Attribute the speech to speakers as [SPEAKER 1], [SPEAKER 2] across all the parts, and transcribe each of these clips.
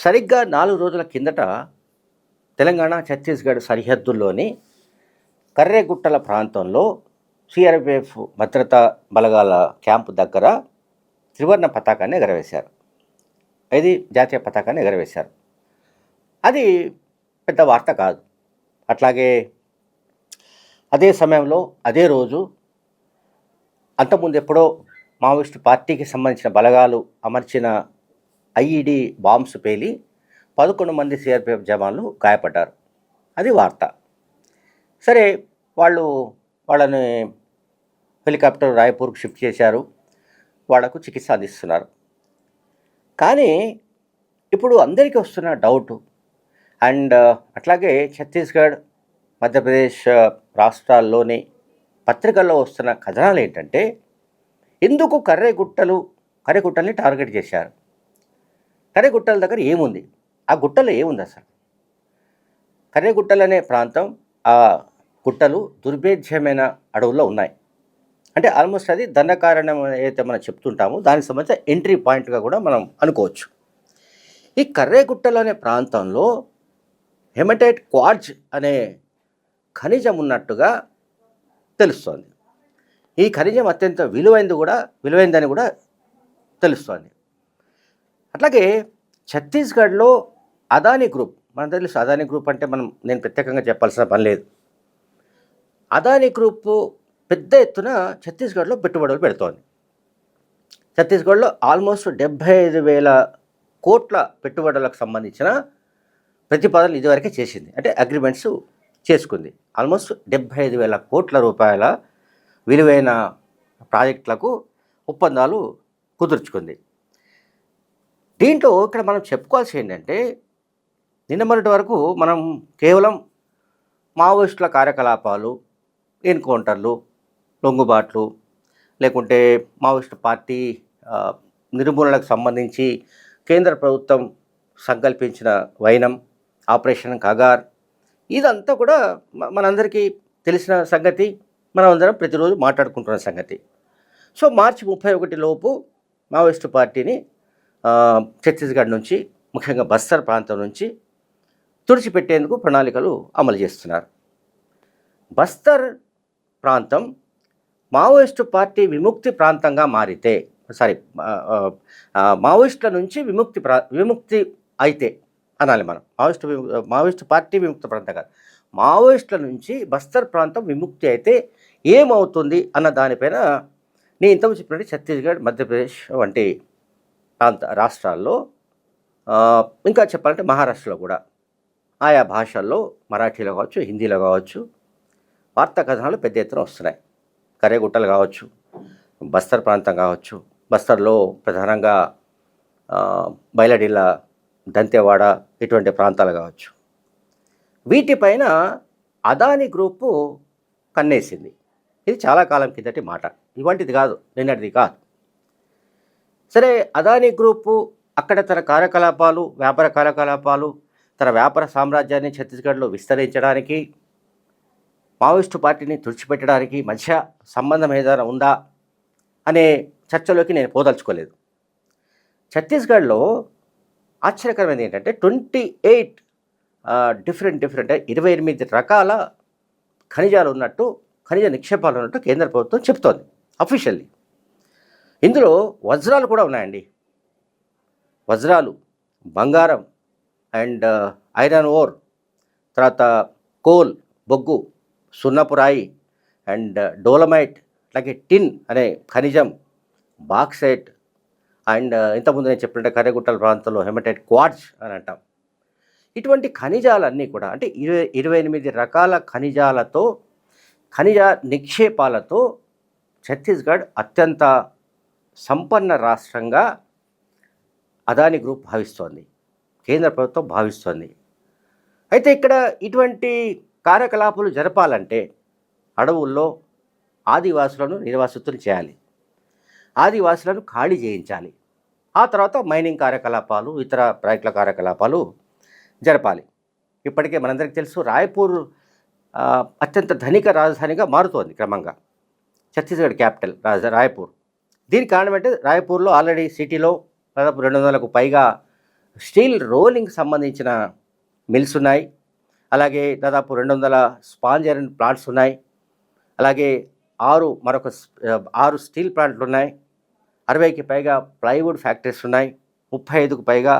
[SPEAKER 1] సరిగ్గా 4 రోజుల కిందట తెలంగాణ, ఛత్తీస్‌గఢ్ సరిహద్దుల్లోని కర్రెగుట్టల ప్రాంతంలో సీఆర్‌పీఎఫ్ భద్రతా బలగాల క్యాంపు దగ్గర త్రివర్ణ పతాకాన్ని ఎగరవేశారు. ఇది జాతీయ పతాకాన్ని ఎగరవేశారు. అది పెద్ద వార్త కాదు. అట్లాగే అదే సమయంలో అదే రోజు అంతకుముందు ఎప్పుడో మావోయిస్టు పార్టీకి సంబంధించిన బలగాలు అమర్చిన ఐఈడీ బాంబ్స్ పేలి 11 మంది సీఆర్‌పీఎఫ్ జవాన్లు గాయపడ్డారు. అది వార్త. సరే, వాళ్ళని హెలికాప్టర్ రాయ్పూర్కి షిఫ్ట్ చేశారు. వాళ్లకు చికిత్స అందిస్తున్నారు. కానీ ఇప్పుడు అందరికీ వస్తున్న డౌటు అండ్ అట్లాగే ఛత్తీస్‌గఢ్, మధ్యప్రదేశ్ రాష్ట్రాల్లోని పత్రికల్లో వస్తున్న కథనాలు ఏంటంటే, ఎందుకు కర్రెగుట్టల్ని టార్గెట్ చేశారు? కర్రెగుట్టల దగ్గర ఏముంది? ఆ గుట్టలో ఏముంది అసలు? కర్రెగుట్టలు అనే ప్రాంతం, ఆ గుట్టలు దుర్భేద్యమైన అడవుల్లో ఉన్నాయి. అంటే ఆల్మోస్ట్ అది దండకారణ్యం ఏదైతే మనం చెప్తుంటామో దానికి సంబంధించిన ఎంట్రీ పాయింట్గా కూడా మనం అనుకోవచ్చు. ఈ కర్రెగుట్టలు అనే ప్రాంతంలో హెమటైట్ క్వార్ట్జ్ అనే ఖనిజం ఉన్నట్టుగా తెలుస్తోంది. ఈ ఖనిజం అత్యంత విలువైందని కూడా తెలుస్తోంది. అట్లాగే ఛత్తీస్గఢ్లో అదానీ గ్రూప్, మనకు తెలుసు అదానీ గ్రూప్ అంటే నేను ప్రత్యేకంగా చెప్పాల్సిన పని లేదు. అదానీ గ్రూప్ పెద్ద ఎత్తున ఛత్తీస్గఢ్లో పెట్టుబడులు పెడుతోంది. ఛత్తీస్గఢ్లో ఆల్మోస్ట్ 75,000 కోట్ల పెట్టుబడులకు సంబంధించిన ప్రతిపాదనలు ఇదివరకే చేసింది. అంటే అగ్రిమెంట్స్ చేసుకుంది. ఆల్మోస్ట్ 75,000 కోట్ల రూపాయల విలువైన ప్రాజెక్టులకు ఒప్పందాలు కుదుర్చుకుంది. దీంట్లో ఇక్కడ మనం చెప్పుకోవాల్సి ఏంటంటే, నిన్న మొన్నటి వరకు మనం కేవలం మావోయిస్టుల కార్యకలాపాలు, ఎన్కౌంటర్లు, లొంగుబాట్లు, లేకుంటే మావోయిస్టు పార్టీ నిర్మూలనకు సంబంధించి కేంద్ర ప్రభుత్వం సంకల్పించిన వైనం, ఆపరేషన్ కగార్, ఇదంతా కూడా మనందరికీ తెలిసిన సంగతి, మనం అందరం ప్రతిరోజు మాట్లాడుకుంటున్న సంగతి. సో మార్చి 31 లోపు మావోయిస్టు పార్టీని ఛత్తీస్గఢ్ నుంచి, ముఖ్యంగా బస్తర్ ప్రాంతం నుంచి తుడిచిపెట్టేందుకు ప్రణాళికలు అమలు చేస్తున్నారు. బస్తర్ ప్రాంతం మావోయిస్టు పార్టీ విముక్తి ప్రాంతంగా మారితే, మావోయిస్టుల నుంచి విముక్తి అయితే అనాలి మనం. మావోయిస్టు పార్టీ విముక్తి ప్రాంతం కాదు, మావోయిస్టుల నుంచి బస్తర్ ప్రాంతం విముక్తి అయితే ఏమవుతుంది అన్న దానిపైన నేను ఇంతకు చెప్పినట్టు ఛత్తీస్గఢ్, మధ్యప్రదేశ్ వంటి రాష్ట్రాల్లో, ఇంకా చెప్పాలంటే మహారాష్ట్రలో కూడా ఆయా భాషల్లో, మరాఠీలో కావచ్చు, హిందీలో కావచ్చు, వార్తా కథనాలు పెద్ద ఎత్తున వస్తున్నాయి. కర్రెగుట్టలు కావచ్చు, బస్తర్ ప్రాంతం కావచ్చు, బస్తర్లో ప్రధానంగా బైలడిల్లా, దంతెవాడ ఇటువంటి ప్రాంతాలు కావచ్చు. వీటిపైన అదానీ గ్రూపు కన్నేసింది. ఇది చాలా కాలం కిందటి మాట, ఇవాంటిది కాదు, నిన్నటిది కాదు. సరే, అదానీ గ్రూపు అక్కడ తన కార్యకలాపాలు, వ్యాపార కార్యకలాపాలు, తన వ్యాపార సామ్రాజ్యాన్ని ఛత్తీస్గఢ్లో విస్తరించడానికి, మావోయిస్టు పార్టీని తుడిచిపెట్టడానికి మధ్య సంబంధం ఏదైనా ఉందా అనే చర్చలోకి నేను పోదలుచుకోలేదు. ఛత్తీస్గఢ్లో ఆశ్చర్యకరమైనది ఏంటంటే 28 డిఫరెంట్ 28 రకాల ఖనిజాలు ఉన్నట్టు, ఖనిజ నిక్షేపాలు ఉన్నట్టు కేంద్ర ప్రభుత్వం చెప్తోంది అఫీషియల్లీ. ఇందులో వజ్రాలు కూడా ఉన్నాయండి. వజ్రాలు, బంగారం అండ్ ఐరన్ ఓర్, తర్వాత కోల్, బొగ్గు, సున్నపు రాయి అండ్ డోలమైట్, అలాగే టిన్ అనే ఖనిజం, బాక్సైట్ అండ్ ఇంతకుముందు నేను చెప్పినట్టు కర్రెగుట్టల ప్రాంతంలో హెమటైట్ క్వార్ట్జ్ అని అంటాం. ఇటువంటి ఖనిజాలన్నీ కూడా, అంటే 28 రకాల ఖనిజ నిక్షేపాలతో ఛత్తీస్గఢ్ అత్యంత సంపన్న రాష్ట్రంగా అదానీ గ్రూప్ భావిస్తోంది, కేంద్ర ప్రభుత్వం భావిస్తోంది. అయితే ఇక్కడ ఇటువంటి కార్యకలాపాలు జరపాలంటే అడవుల్లో ఆదివాసులను నిర్వాసితులు చేయాలి, ఆదివాసులను ఖాళీ చేయించాలి, ఆ తర్వాత మైనింగ్ కార్యకలాపాలు, ఇతర ప్రాజెక్టుల కార్యకలాపాలు జరపాలి. ఇప్పటికే మనందరికీ తెలుసు, రాయ్పూర్ అత్యంత ధనిక రాజధానిగా మారుతోంది క్రమంగా. ఛత్తీస్గఢ్ క్యాపిటల్ రాయ్పూర్. దీనికి కారణం అంటే రాయ్పూర్లో ఆల్రెడీ సిటీలో దాదాపు 200కు పైగా స్టీల్ రోలింగ్ సంబంధించిన మిల్స్ ఉన్నాయి. అలాగే దాదాపు 200 స్పాంజ్ ఐరన్ ప్లాంట్స్ ఉన్నాయి. అలాగే 6 స్టీల్ ప్లాంట్లు ఉన్నాయి. 60కి పైగా ప్లైవుడ్ ఫ్యాక్టరీస్ ఉన్నాయి. 35కు పైగా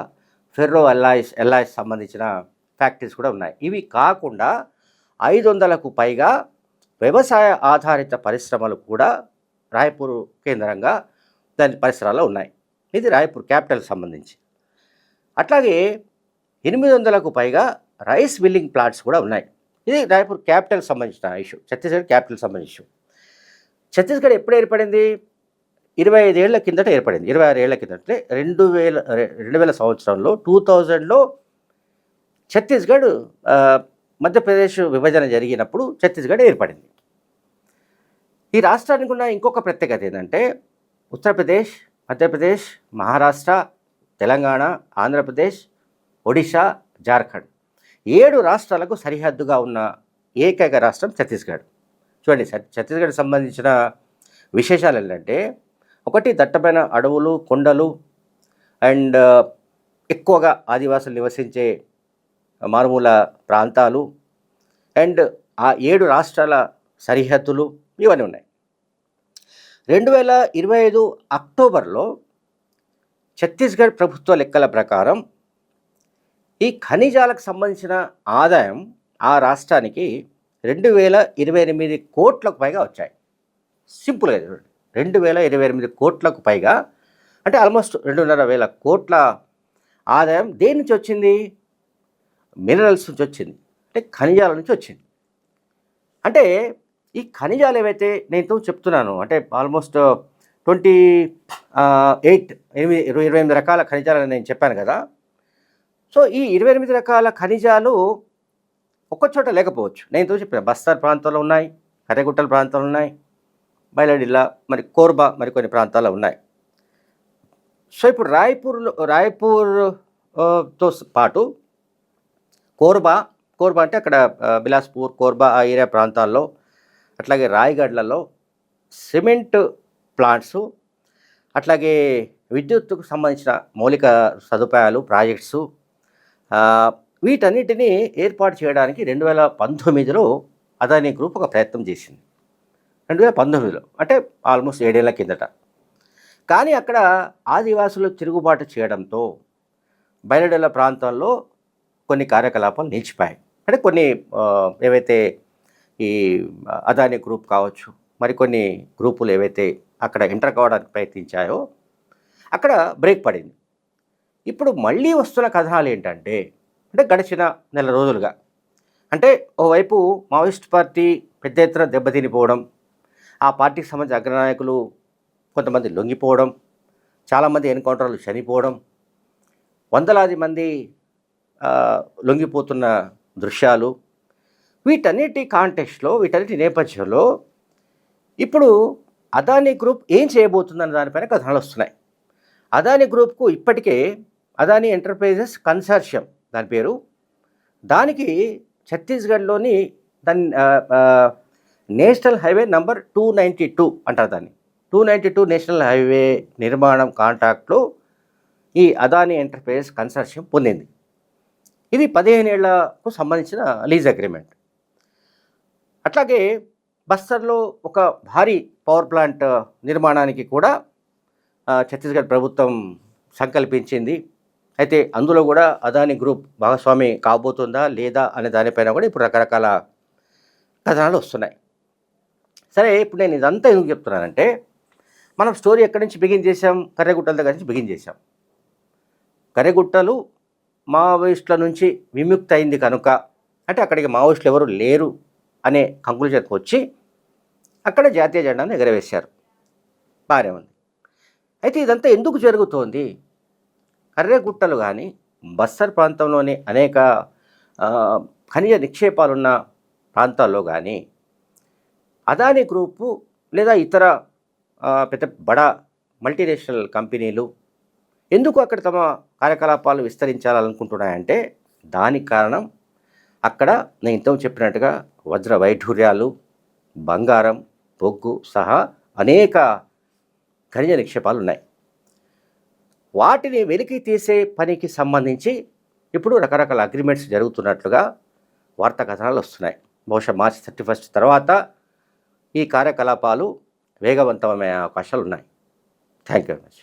[SPEAKER 1] ఫెర్రో ఎల్లాయిస్ సంబంధించిన ఫ్యాక్టరీస్ కూడా ఉన్నాయి. ఇవి కాకుండా 500కు పైగా వ్యవసాయ ఆధారిత పరిశ్రమలు కూడా రాయ్పూర్ కేంద్రంగా దాని పరిసరాల్లో ఉన్నాయి. ఇది రాయ్పూర్ క్యాపిటల్కి సంబంధించి. అట్లాగే 800కు పైగా రైస్ మిల్లింగ్ ప్లాంట్స్ కూడా ఉన్నాయి. ఇది రాయ్పూర్ క్యాపిటల్కి సంబంధించిన ఇష్యూ, ఛత్తీస్గఢ్ క్యాపిటల్ సంబంధించిన ఇష్యూ. ఛత్తీస్గఢ్ ఎప్పుడు ఏర్పడింది? 25 ఏళ్ల కిందట ఏర్పడింది. 26 ఏళ్ల కిందట, అంటే 2000 సంవత్సరంలో 2000లో ఛత్తీస్గఢ్ మధ్యప్రదేశ్ విభజన జరిగినప్పుడు ఛత్తీస్గఢ్ ఏర్పడింది. ఈ రాష్ట్రానికి ఉన్న ఇంకొక ప్రత్యేకత ఏంటంటే ఉత్తరప్రదేశ్, మధ్యప్రదేశ్, మహారాష్ట్ర, తెలంగాణ, ఆంధ్రప్రదేశ్, ఒడిశా, జార్ఖండ్ 7 రాష్ట్రాలకు సరిహద్దుగా ఉన్న ఏకైక రాష్ట్రం ఛత్తీస్గఢ్. చూడండి, ఛత్తీస్గఢ్ సంబంధించిన విశేషాలు ఏంటంటే, ఒకటి దట్టమైన అడవులు, కొండలు అండ్ ఎక్కువగా ఆదివాసులు నివసించే మారుమూల ప్రాంతాలు అండ్ ఆ 7 రాష్ట్రాల సరిహద్దులు ఇవన్నీ ఉన్నాయి. 2025 అక్టోబర్లో ఛత్తీస్గఢ్ ప్రభుత్వ లెక్కల ప్రకారం ఈ ఖనిజాలకు సంబంధించిన ఆదాయం ఆ రాష్ట్రానికి 2028 కోట్లకు పైగా వచ్చాయి. సింపుల్గా చూడండి, 2028 కోట్లకు పైగా, అంటే ఆల్మోస్ట్ 2,500 కోట్ల ఆదాయం దేని నుంచి వచ్చింది? మినరల్స్ నుంచి వచ్చింది, అంటే ఖనిజాల నుంచి వచ్చింది. అంటే ఈ ఖనిజాలు ఏవైతే నేను చెప్తున్నాను, అంటే ఆల్మోస్ట్ 28 రకాల ఖనిజాలని నేను చెప్పాను కదా. సో ఈ 28 రకాల ఖనిజాలు ఒక్కచోట లేకపోవచ్చు. నేను చెప్పాను, బస్తర్ ప్రాంతంలో ఉన్నాయి, కర్రెగుట్టల ప్రాంతంలో ఉన్నాయి, బైలడిల్లా, మరి కోర్బా, మరికొన్ని ప్రాంతాల్లో ఉన్నాయి. సో ఇప్పుడు రాయ్పూర్తో పాటు కోర్బా అంటే అక్కడ బిలాస్పూర్, కోర్బా ఆ ఏరియా ప్రాంతాల్లో, అట్లాగే రాయ్గఢ్లలో సిమెంట్ ప్లాంట్సు, అట్లాగే విద్యుత్తుకు సంబంధించిన మౌలిక సదుపాయాలు, ప్రాజెక్ట్సు, వీటన్నిటినీ ఏర్పాటు చేయడానికి 2019లో అదానీ గ్రూప్ ఒక ప్రయత్నం చేసింది. 2019లో, అంటే ఆల్మోస్ట్ 7 ఏళ్ల కిందట. కానీ అక్కడ ఆదివాసులు తిరుగుబాటు చేయడంతో బైలడెల ప్రాంతాల్లో కొన్ని కార్యకలాపాలు నిలిచిపోయాయి. అంటే కొన్ని ఏవైతే ఈ అదానీ గ్రూప్ కావచ్చు, మరికొన్ని గ్రూపులు ఏవైతే అక్కడ ఎంటర్ కావడానికి ప్రయత్నించాయో అక్కడ బ్రేక్ పడింది. ఇప్పుడు మళ్ళీ వస్తున్న కథనాలు ఏంటంటే, అంటే గడిచిన నెల రోజులుగా, అంటే ఓవైపు మావోయిస్ట్ పార్టీ పెద్ద ఎత్తున దెబ్బతినిపోవడం, ఆ పార్టీకి సంబంధించిన అగ్రనాయకులు కొంతమంది లొంగిపోవడం, చాలామంది ఎన్కౌంటర్లు చనిపోవడం, వందలాది మంది లొంగిపోతున్న దృశ్యాలు, వీటన్నిటి కాంటెక్స్ట్లో, వీటన్నిటి నేపథ్యంలో ఇప్పుడు అదానీ గ్రూప్ ఏం చేయబోతుందన్న దానిపైన కథనాలు వస్తున్నాయి. అదానీ గ్రూప్కు ఇప్పటికే అదానీ ఎంటర్ప్రైజెస్ కన్సార్షియం దాని పేరు, దానికి ఛత్తీస్గఢ్లోని దాని నేషనల్ హైవే నంబర్ 292 అంటారు దాన్ని. 292 నేషనల్ హైవే నిర్మాణం కాంట్రాక్ట్లో ఈ అదానీ ఎంటర్ప్రైజెస్ కన్సార్షియం పొందింది. ఇది 15 ఏళ్లకు సంబంధించిన లీజ్ అగ్రిమెంట్. అట్లాగే బస్తర్లో ఒక భారీ పవర్ ప్లాంట్ నిర్మాణానికి కూడా ఛత్తీస్గఢ్ ప్రభుత్వం సంకల్పించింది. అయితే అందులో కూడా అదానీ గ్రూప్ భాగస్వామి కాబోతుందా లేదా అనే దానిపైన కూడా ఇప్పుడు రకరకాల కథనాలు వస్తున్నాయి. సరే, ఇప్పుడు నేను ఇదంతా ఎందుకు చెప్తున్నానంటే, మనం స్టోరీ ఎక్కడి నుంచి బిగిన్ చేసాం? కర్రెగుట్టల దగ్గర నుంచి బిగిన్ చేసాం. కర్రెగుట్టలు మావోయిస్టుల నుంచి విముక్తి అయింది కనుక, అంటే అక్కడికి మావోయిస్టులు ఎవరు లేరు అనే కంక్లూజన్కి వచ్చి అక్కడ జాతీయ జెండాను ఎగరవేశారు. బాగానే ఉంది. అయితే ఇదంతా ఎందుకు జరుగుతోంది? కర్రెగుట్టలు కానీ, బస్తర్ ప్రాంతంలోని అనేక ఖనిజ నిక్షేపాలున్న ప్రాంతాల్లో కానీ అదానీ గ్రూపు లేదా ఇతర పెద్ద బడా మల్టీనేషనల్ కంపెనీలు ఎందుకు అక్కడ తమ కార్యకలాపాలు విస్తరించాలనుకుంటున్నాయంటే, దానికి కారణం అక్కడ నేను ఇంతకు చెప్పినట్టుగా వజ్ర వైఢూర్యాలు, బంగారం, బొగ్గు సహా అనేక ఖనిజ నిక్షేపాలు ఉన్నాయి. వాటిని వెలికి తీసే పనికి సంబంధించి ఇప్పుడు రకరకాల అగ్రిమెంట్స్ జరుగుతున్నట్లుగా వార్తా కథనాలు వస్తున్నాయి. బహుశా మార్చి 31 తర్వాత ఈ కార్యకలాపాలు వేగవంతమయ్యే అవకాశాలు ఉన్నాయి. Thank you very much.